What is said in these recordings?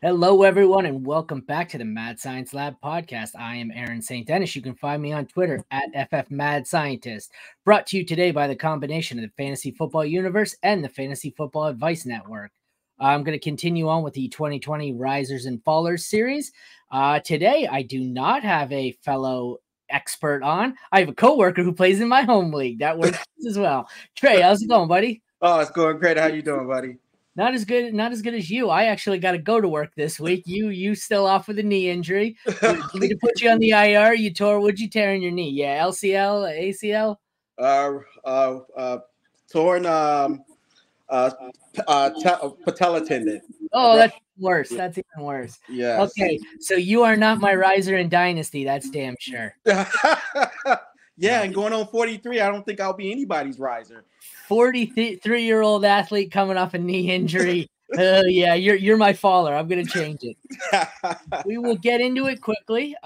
Hello, everyone, and welcome back to the Mad Science Lab podcast. I am Aaron St. Dennis. You can find me on Twitter at FFMadScientist. Brought to you today by the combination of the Fantasy Football Universe and the Fantasy Football Advice Network. I'm going to continue on with the 2020 Risers and Fallers series. Today, I do not have a fellow expert on. I have a coworker who plays in my home league. That works as well. Trey, how's it going, buddy? Oh, it's going great. How you doing, buddy? Not as good as you. I actually got to go to work this week. You still off with a knee injury. We to put you on the IR. You what'd you tear in your knee? Yeah, LCL, ACL? Torn patella tendon. Oh, that's worse. That's even worse. Yeah. Okay, so you are not my riser in Dynasty. That's damn sure. Yeah, and going on 43, I don't think I'll be anybody's riser. 43-year-old athlete coming off a knee injury. Yeah, you're my faller. I'm gonna change it. We will get into it quickly.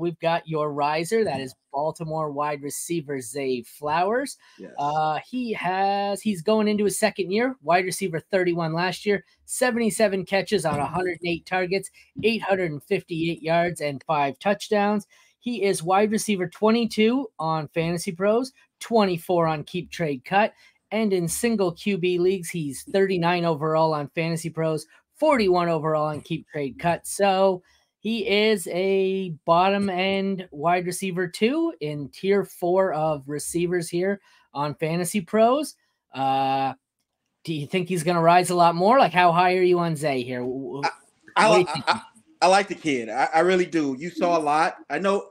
We've got your riser. That is Baltimore wide receiver Zay Flowers. Yes. He's going into his second year. Wide receiver 31 last year, 77 catches on 108 targets, 858 yards, and 5 touchdowns. He is wide receiver 22 on Fantasy Pros, 24 on Keep Trade Cut, and in single QB leagues, he's 39 overall on Fantasy Pros, 41 overall on Keep Trade Cut. So he is a bottom end wide receiver 2 in tier 4 of receivers here on Fantasy Pros. Do you think he's going to rise a lot more? Like, how high are you on Zay here? I like the kid. I really do. You saw a lot. I know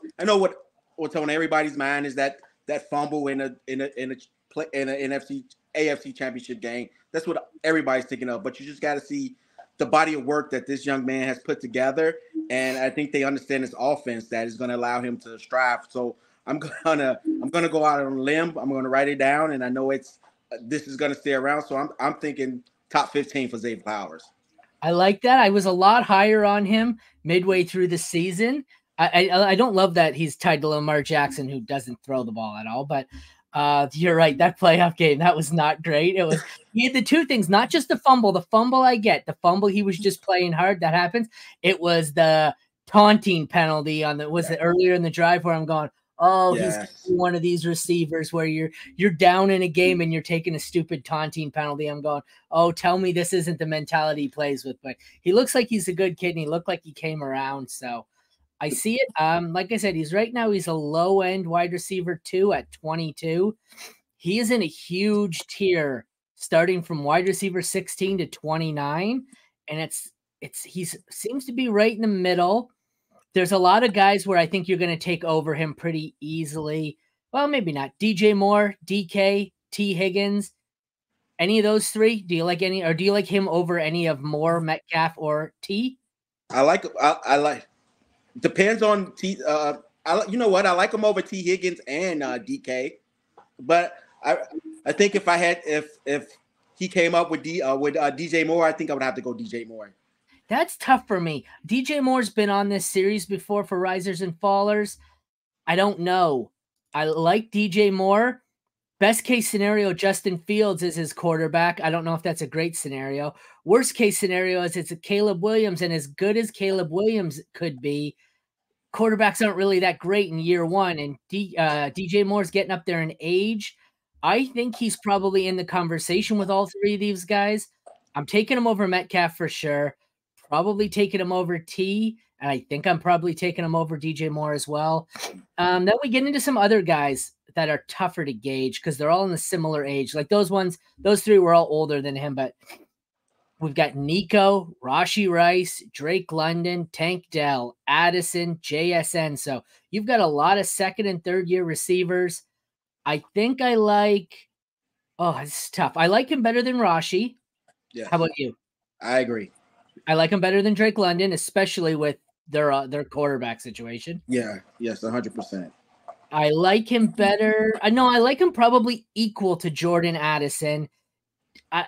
what's on everybody's mind is that fumble in an AFC championship game. That's what everybody's thinking of. But you just got to see the body of work that this young man has put together, and I think they understand this offense that is going to allow him to strive. So I'm gonna go out on a limb. I'm gonna write it down, and I know this is gonna stay around. So I'm thinking top 15 for Zay Flowers. I like that. I was a lot higher on him midway through the season. I don't love that he's tied to Lamar Jackson, who doesn't throw the ball at all. But you're right. That playoff game, that was not great. He had the two things, not just the fumble. The fumble I get. The fumble, he was just playing hard. That happens. It was the taunting penalty earlier in the drive where I'm going, oh, yes. He's one of these receivers where you're down in a game and you're taking a stupid taunting penalty. I'm going, oh, tell me this isn't the mentality he plays with. But he looks like he's a good kid, and he looked like he came around. So I see it. Like I said, he's a low-end wide receiver 2 at 22. He is in a huge tier starting from wide receiver 16 to 29. And he seems to be right in the middle. There's a lot of guys where I think you're going to take over him pretty easily. Well, maybe not. DJ Moore, DK, T. Higgins, any of those three? Do you like any, or do you like him over any of Moore, Metcalf, or T? I like. Depends on T. You know what? I like him over T. Higgins and DK. But I think if he came up with DJ Moore, I think I would have to go DJ Moore. That's tough for me. DJ Moore's been on this series before for Risers and Fallers. I don't know. I like DJ Moore. Best case scenario, Justin Fields is his quarterback. I don't know if that's a great scenario. Worst case scenario is it's a Caleb Williams, and as good as Caleb Williams could be, quarterbacks aren't really that great in year one, and DJ Moore's getting up there in age. I think he's probably in the conversation with all three of these guys. I'm taking him over Metcalf for sure. Probably taking him over T, and I think I'm probably taking him over DJ Moore as well. Then we get into some other guys that are tougher to gauge because they're all in a similar age. Like those three were all older than him, but we've got Nico, Rashee Rice, Drake London, Tank Dell, Addison, JSN. So you've got a lot of second and third year receivers. I think it's tough. I like him better than Rashee. Yeah. How about you? I agree. I like him better than Drake London, especially with their quarterback situation. Yeah, yes, 100%. I like him better. I like him probably equal to Jordan Addison.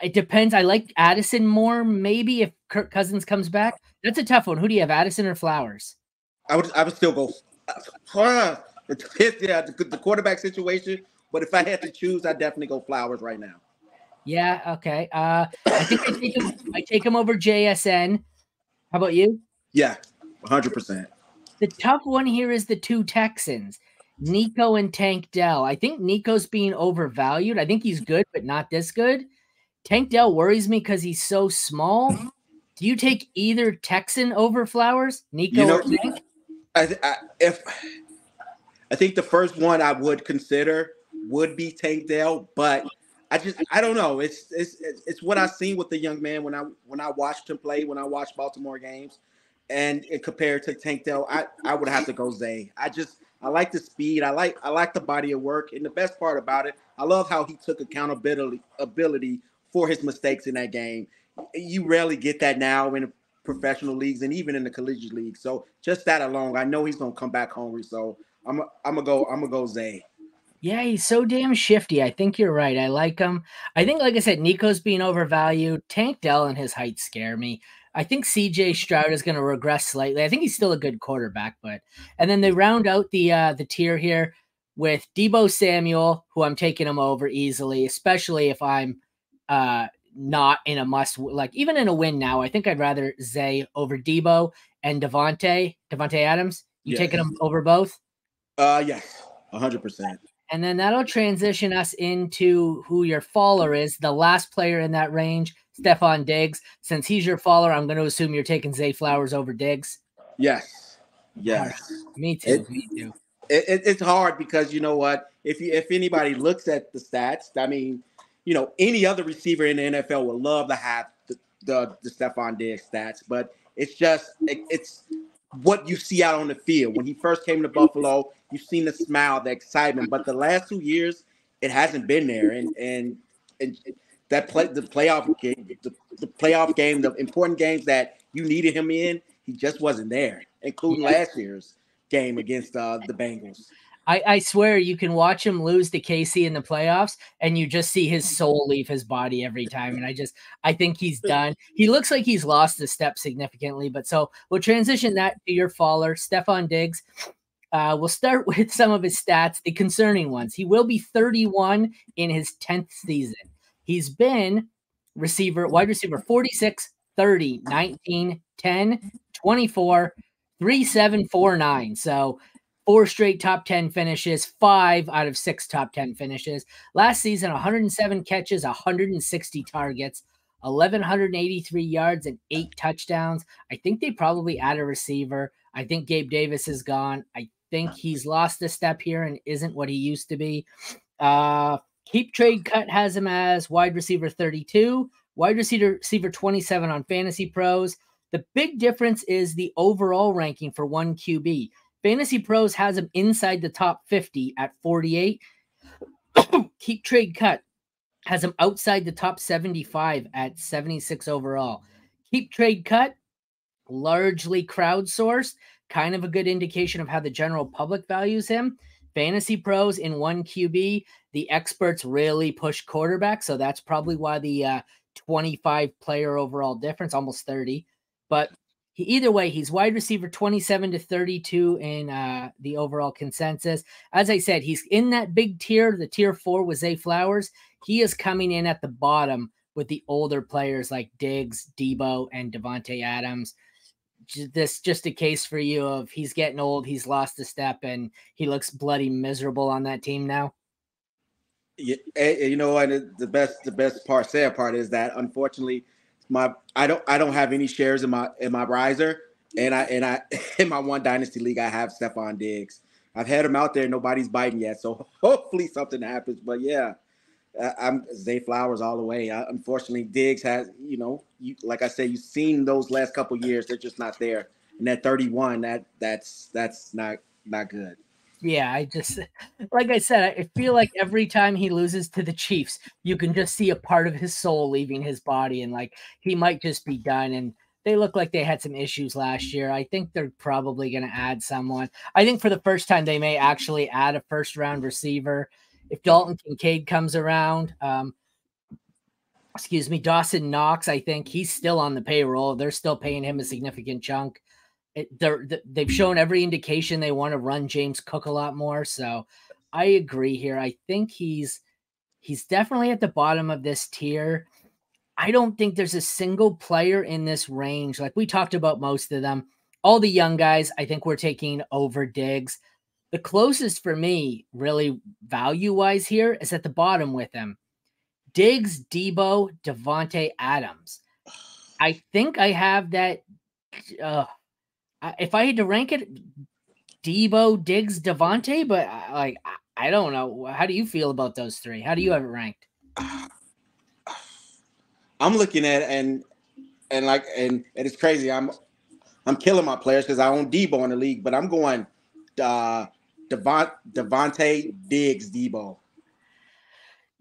It depends. I like Addison more, maybe if Kirk Cousins comes back. That's a tough one. Who do you have, Addison or Flowers? I would still go. The quarterback situation. But if I had to choose, I'd definitely go Flowers right now. Yeah, okay. I think I take him over JSN. How about you? Yeah, 100%. The tough one here is the two Texans, Nico and Tank Dell. I think Nico's being overvalued. I think he's good, but not this good. Tank Dell worries me because he's so small. Do you take either Texan over Flowers, You Nico know, or Tank? if I think the first one I would consider would be Tank Dell, but I don't know. It's what I've seen with the young man when I watched him play, when I watched Baltimore games, and compared to Tank Dell, I would have to go Zay. I like the speed. I like the body of work, and the best part about it, I love how he took ability for his mistakes in that game. You rarely get that now in professional leagues and even in the collegiate league. So just that alone, I know he's gonna come back hungry. So I'm gonna go Zay. Yeah, he's so damn shifty. I think you're right. I like him. I think, like I said, Nico's being overvalued. Tank Dell and his height scare me. I think CJ Stroud is going to regress slightly. I think he's still a good quarterback, but and then they round out the tier here with Debo Samuel, who I'm taking him over easily, especially if I'm not in a must, like even in a win now. I think I'd rather Zay over Debo and Devontae Adams. You Yes. taking him over both? Yes, 100%. And then that'll transition us into who your faller is, the last player in that range, Stephon Diggs. Since he's your faller, I'm going to assume you're taking Zay Flowers over Diggs. Yes, yes. Right. Me too. Me too. It's hard because you know what? If anybody looks at the stats, I mean, you know, any other receiver in the NFL would love to have the Stephon Diggs stats, but it's what you see out on the field. When he first came to Buffalo, you've seen the smile, the excitement, but the last 2 years, it hasn't been there. And the playoff game, the important games that you needed him in, he just wasn't there, including last year's game against the Bengals. I swear you can watch him lose to Casey in the playoffs and you just see his soul leave his body every time. And I think he's done. He looks like he's lost a step significantly, but so we'll transition that to your faller, Stephon Diggs. We'll start with some of his stats, the concerning ones. He will be 31 in his 10th season. He's been wide receiver 46, 30, 19, 10, 24, 3, 7, 4, 9. So 4 straight top 10 finishes, 5 out of 6 top 10 finishes. Last season, 107 catches, 160 targets, 1,183 yards, and 8 touchdowns. I think they probably add a receiver. I think Gabe Davis is gone. I think he's lost a step here and isn't what he used to be. Keep Trade Cut has him as wide receiver 32, wide receiver 27 on Fantasy Pros. The big difference is the overall ranking for one QB. Fantasy Pros has him inside the top 50 at 48. Keep Trade Cut has him outside the top 75 at 76 overall. Keep Trade Cut, largely crowdsourced, kind of a good indication of how the general public values him. Fantasy Pros in one QB, the experts really push quarterback, so that's probably why the 25 player overall difference, almost 30. But either way, he's wide receiver 27 to 32 in the overall consensus. As I said, he's in that big tier, the tier 4 with Zay Flowers. He is coming in at the bottom with the older players like Diggs, Debo, and Devontae Adams. This just a case for you of he's getting old, he's lost a step, and he looks bloody miserable on that team now. Yeah, you know what? The sad part is that unfortunately, I don't have any shares in my riser, and I in my one dynasty league I have Stephon Diggs. I've had him out there, nobody's biting yet, so hopefully something happens. But yeah, I'm Zay Flowers all the way. Unfortunately, Diggs has, like I said, you've seen those last couple years, they're just not there. And that 31, that's not good. Yeah, I just, like I said, I feel like every time he loses to the Chiefs, you can just see a part of his soul leaving his body, and like he might just be done. And they look like they had some issues last year. I think they're probably going to add someone. I think for the first time, they may actually add a first round receiver. If Dalton Kincaid comes around, Dawson Knox, I think he's still on the payroll. They're still paying him a significant chunk. They've shown every indication they want to run James Cook a lot more. So I agree here. I think he's definitely at the bottom of this tier. I don't think there's a single player in this range. Like we talked about most of them. All the young guys, I think we're taking over Diggs. The closest for me, really value-wise here, is at the bottom with him. Diggs, Debo, Devontae Adams. I think I have that. If I had to rank it, Debo, Diggs, Devontae, but I don't know. How do you feel about those three? How do you have it ranked? I'm looking at it and it's crazy. I'm killing my players because I own Debo in the league, but I'm going Devontae, Diggs, Debo.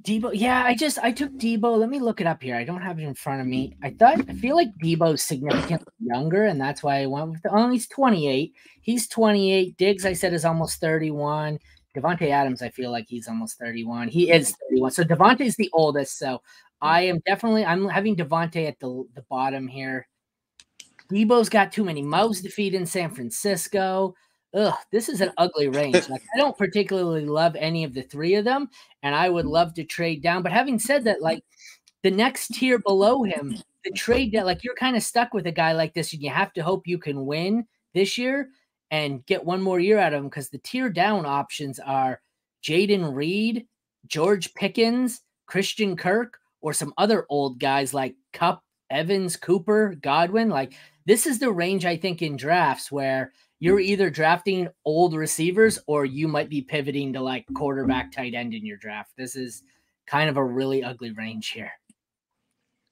Yeah, I took Debo. Let me look it up here. I don't have it in front of me. I feel like Debo's significantly younger, and that's why I went with he's 28. He's 28. Diggs, I said, is almost 31. Devontae Adams, I feel like he's almost 31. He is 31. So Devontae's the oldest. So I'm having Devontae at the bottom here. Debo's got too many mouths to feed in San Francisco. This is an ugly range. Like, I don't particularly love any of the three of them, and I would love to trade down. But having said that, like the next tier below him, the trade that like you're kind of stuck with a guy like this, and you have to hope you can win this year and get one more year out of him because the tier down options are Jaden Reed, George Pickens, Christian Kirk, or some other old guys like Kupp, Evans, Cooper, Godwin. Like this is the range I think in drafts where you're either drafting old receivers or you might be pivoting to like quarterback, tight end in your draft. This is kind of a really ugly range here.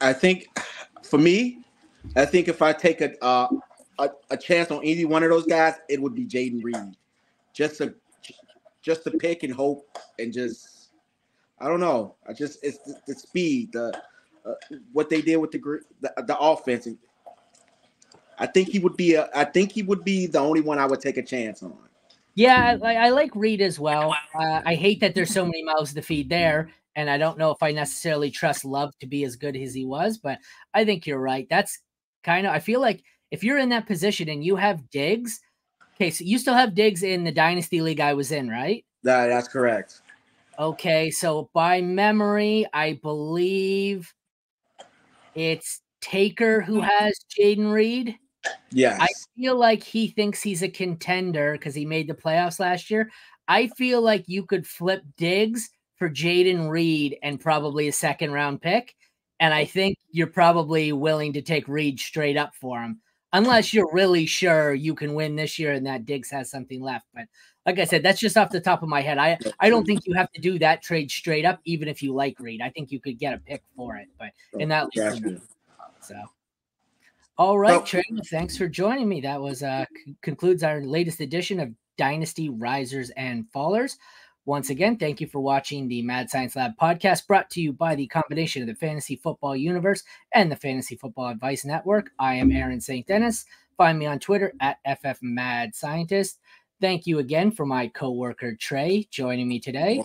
I think for me, if I take a chance on either one of those guys, it would be Jaden Reed. Just to pick and hope and just I don't know. It's the speed, what they did with the offense. I think he would be the only one I would take a chance on. Yeah, I like Reed as well. I hate that there's so many mouths to feed there, and I don't know if I necessarily trust Love to be as good as he was, but I think you're right. That's kind of I feel like if you're in that position and you have Diggs, okay, so you still have Diggs in the Dynasty League I was in, right? That's correct. Okay, so by memory, I believe it's Taker who has Jaden Reed. Yes. I feel like he thinks he's a contender because he made the playoffs last year. I feel like you could flip Diggs for Jaden Reed and probably a second-round pick, and I think you're probably willing to take Reed straight up for him, unless you're really sure you can win this year and that Diggs has something left. But like I said, that's just off the top of my head. I don't think you have to do that trade straight up, even if you like Reed. I think you could get a pick for it, but in that league, so. All right, Trey, thanks for joining me. That was concludes our latest edition of Dynasty Risers and Fallers. Once again, thank you for watching the Mad Science Lab podcast brought to you by the combination of the Fantasy Football Universe and the Fantasy Football Advice Network. I am Aaron St. Denis. Find me on Twitter at FFMadScientist. Thank you again for my coworker, Trey, joining me today.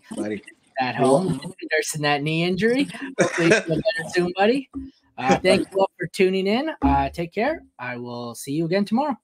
At home, nursing that knee injury. Hopefully you feel better soon, buddy. Thank you all for tuning in. Take care. I will see you again tomorrow.